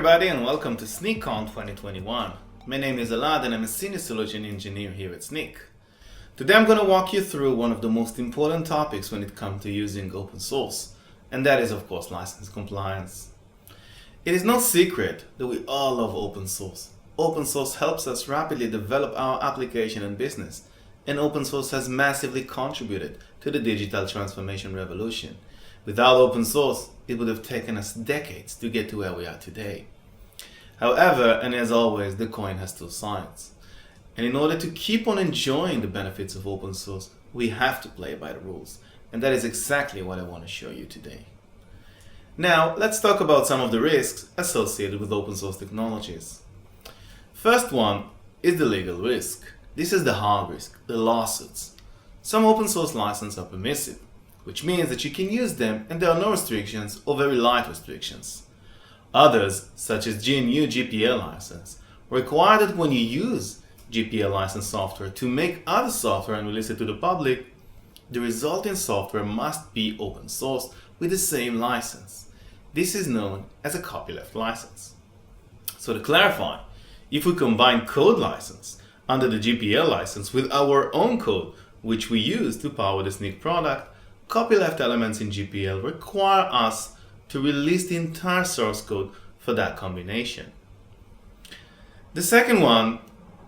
everybody and welcome to SnykCon 2021. My name is Elad and I'm a Senior Solution Engineer here at Snyk. Today I'm going to walk you through one of the most important topics when it comes to using open source, and that is of course license compliance. It is no secret that we all love open source. Open source helps us rapidly develop our application and business, and open source has massively contributed to the digital transformation revolution. Without open source, it would have taken us decades to get to where we are today. However, and as always, the coin has two sides. And in order to keep on enjoying the benefits of open source, we have to play by the rules. And that is exactly what I want to show you today. Now, let's talk about some of the risks associated with open source technologies. First one is the legal risk. This is the hard risk, the lawsuits. Some open source licenses are permissive, which means that you can use them and there are no restrictions or very light restrictions. Others, such as GNU GPL license, require that when you use GPL licensed software to make other software and release it to the public, the resulting software must be open source with the same license. This is known as a copyleft license. So to clarify, if we combine code license under the GPL license with our own code, which we use to power the Snyk product, copyleft elements in GPL require us to release the entire source code for that combination. The second one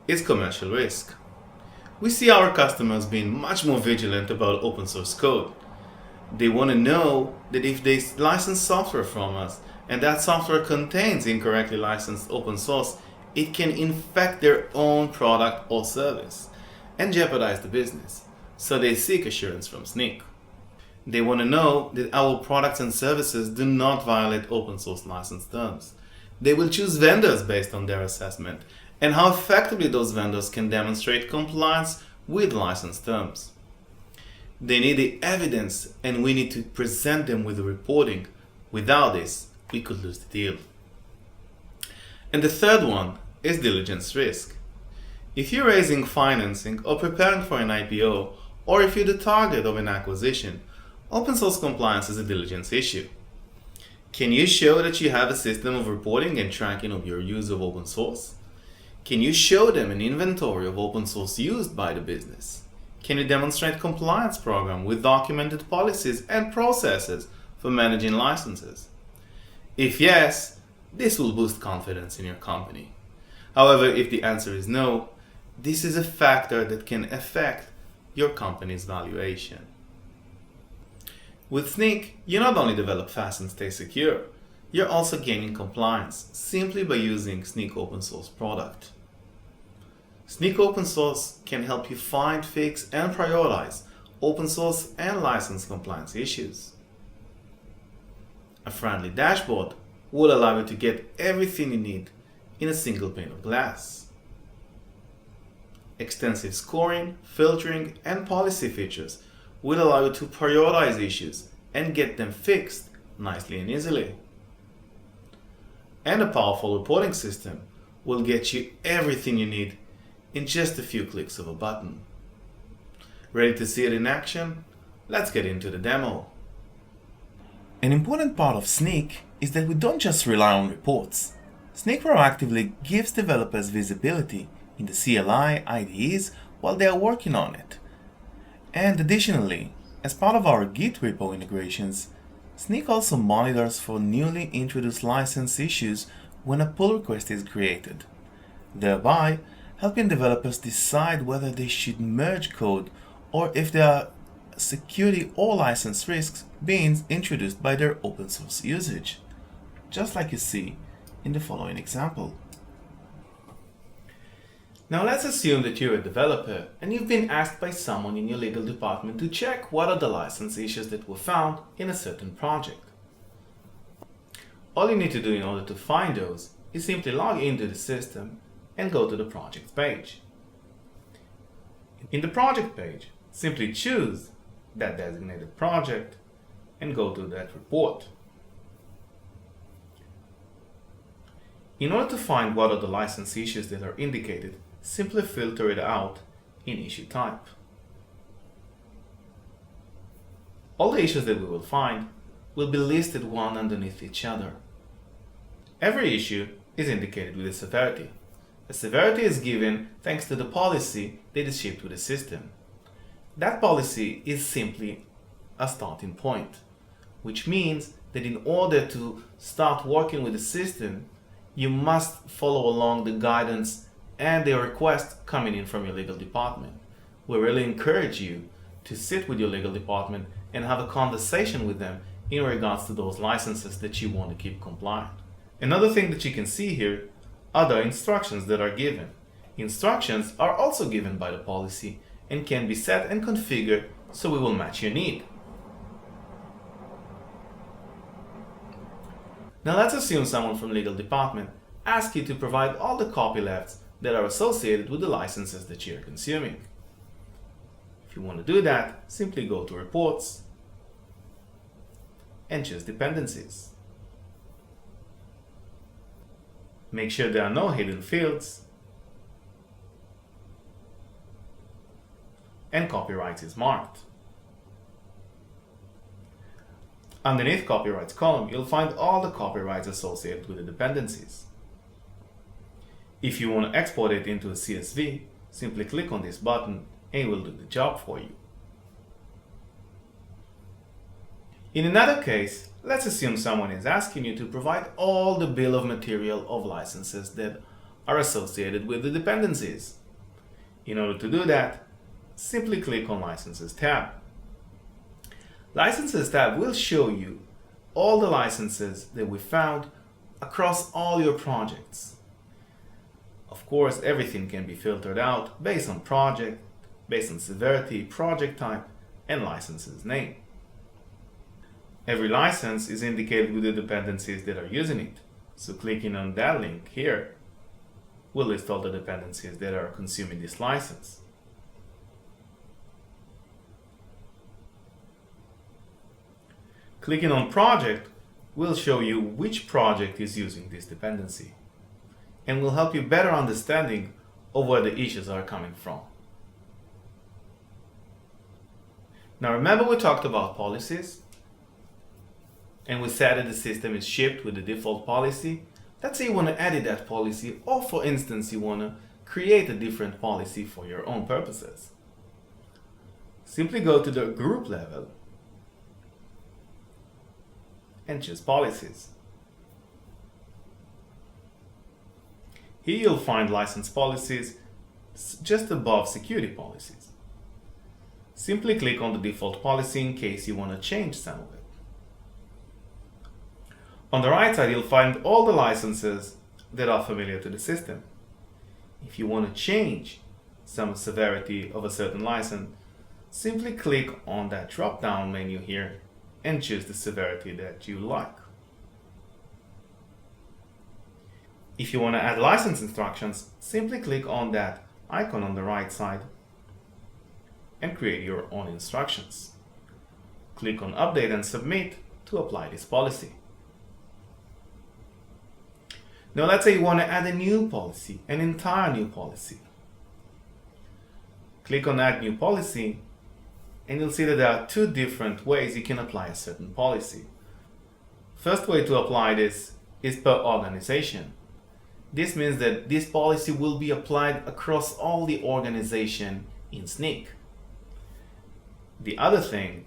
is commercial risk. We see our customers being much more vigilant about open source code. They want to know that if they license software from us and that software contains incorrectly licensed open source, it can infect their own product or service and jeopardize the business. So they seek assurance from Snyk. They want to know that our products and services do not violate open source license terms. They will choose vendors based on their assessment and how effectively those vendors can demonstrate compliance with license terms. They need the evidence and we need to present them with the reporting. Without this, we could lose the deal. And the third one is diligence risk. If you're raising financing or preparing for an IPO, or if you're the target of an acquisition, open source compliance is a diligence issue. Can you show that you have a system of reporting and tracking of your use of open source? Can you show them an inventory of open source used by the business? Can you demonstrate compliance program with documented policies and processes for managing licenses? If yes, this will boost confidence in your company. However, if the answer is no, this is a factor that can affect your company's valuation. With Snyk, you not only develop fast and stay secure, you're also gaining compliance simply by using Snyk open source product. Snyk open source can help you find, fix, and prioritize open source and license compliance issues. A friendly dashboard will allow you to get everything you need in a single pane of glass. Extensive scoring, filtering, and policy features will allow you to prioritize issues and get them fixed nicely and easily. And a powerful reporting system will get you everything you need in just a few clicks of a button. Ready to see it in action? Let's get into the demo. An important part of Snyk is that we don't just rely on reports. Snyk proactively gives developers visibility in the CLI IDEs while they are working on it. And additionally, as part of our Git repo integrations, Snyk also monitors for newly introduced license issues when a pull request is created, thereby helping developers decide whether they should merge code or if there are security or license risks being introduced by their open source usage, just like you see in the following example. Now let's assume that you're a developer and you've been asked by someone in your legal department to check what are the license issues that were found in a certain project. All you need to do in order to find those is simply log into the system and go to the project page. In the project page, simply choose that designated project and go to that report. In order to find what are the license issues that are indicated, simply filter it out in issue type. All the issues that we will find will be listed one underneath each other. Every issue is indicated with a severity. A severity is given thanks to the policy that is shipped with the system. That policy is simply a starting point, which means that in order to start working with the system, you must follow along the guidance and the request coming in from your legal department. We really encourage you to sit with your legal department and have a conversation with them in regards to those licenses that you want to keep compliant. Another thing that you can see here are the instructions that are given. Instructions are also given by the policy and can be set and configured so it will match your need. Now let's assume someone from legal department asks you to provide all the copylefts that are associated with the licenses that you're consuming. If you want to do that, simply go to Reports and choose Dependencies. Make sure there are no hidden fields and copyright is marked. Underneath Copyrights column, you'll find all the copyrights associated with the dependencies. If you want to export it into a CSV, simply click on this button and it will do the job for you. In another case, let's assume someone is asking you to provide all the bill of material of licenses that are associated with the dependencies. In order to do that, simply click on Licenses tab. Licenses tab will show you all the licenses that we found across all your projects. Of course, everything can be filtered out based on project, based on severity, project type, and license's name. Every license is indicated with the dependencies that are using it. So clicking on that link here will list all the dependencies that are consuming this license. Clicking on Project will show you which project is using this dependency and will help you better understanding of where the issues are coming from. Now remember we talked about policies and we said that the system is shipped with the default policy. Let's say you want to edit that policy, or for instance you want to create a different policy for your own purposes. Simply go to the group level and choose Policies. Here you'll find license policies just above security policies. Simply click on the default policy in case you want to change some of it. On the right side, you'll find all the licenses that are familiar to the system. If you want to change some severity of a certain license, simply click on that drop-down menu here and choose the severity that you like. If you want to add license instructions, simply click on that icon on the right side and create your own instructions. Click on Update and Submit to apply this policy. Now let's say you want to add a new policy, an entire new policy. Click on Add New Policy and you'll see that there are two different ways you can apply a certain policy. First way to apply this is per organization. This means that this policy will be applied across all the organization in Snyk. The other thing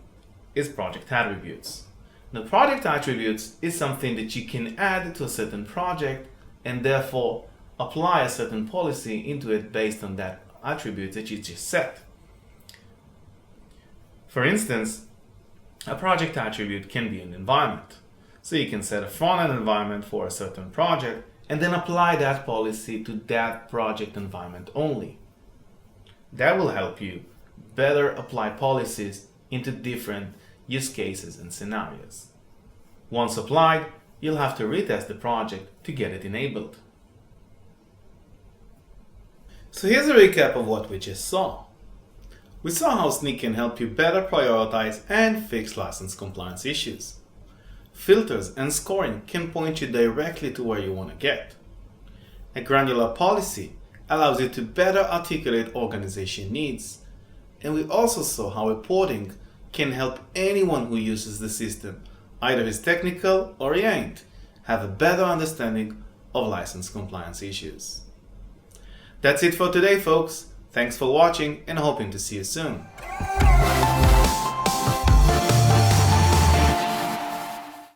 is project attributes. Now, project attributes is something that you can add to a certain project and therefore apply a certain policy into it based on that attribute that you just set. For instance, a project attribute can be an environment. So you can set a front-end environment for a certain project and then apply that policy to that project environment only. That will help you better apply policies into different use cases and scenarios. Once applied, you'll have to retest the project to get it enabled. So here's a recap of what we just saw. We saw how Snyk can help you better prioritize and fix license compliance issues. Filters and scoring can point you directly to where you want to get. A granular policy allows you to better articulate organization needs. And we also saw how reporting can help anyone who uses the system, either is technical or he ain't, have a better understanding of license compliance issues. That's it for today, folks. Thanks for watching and hoping to see you soon.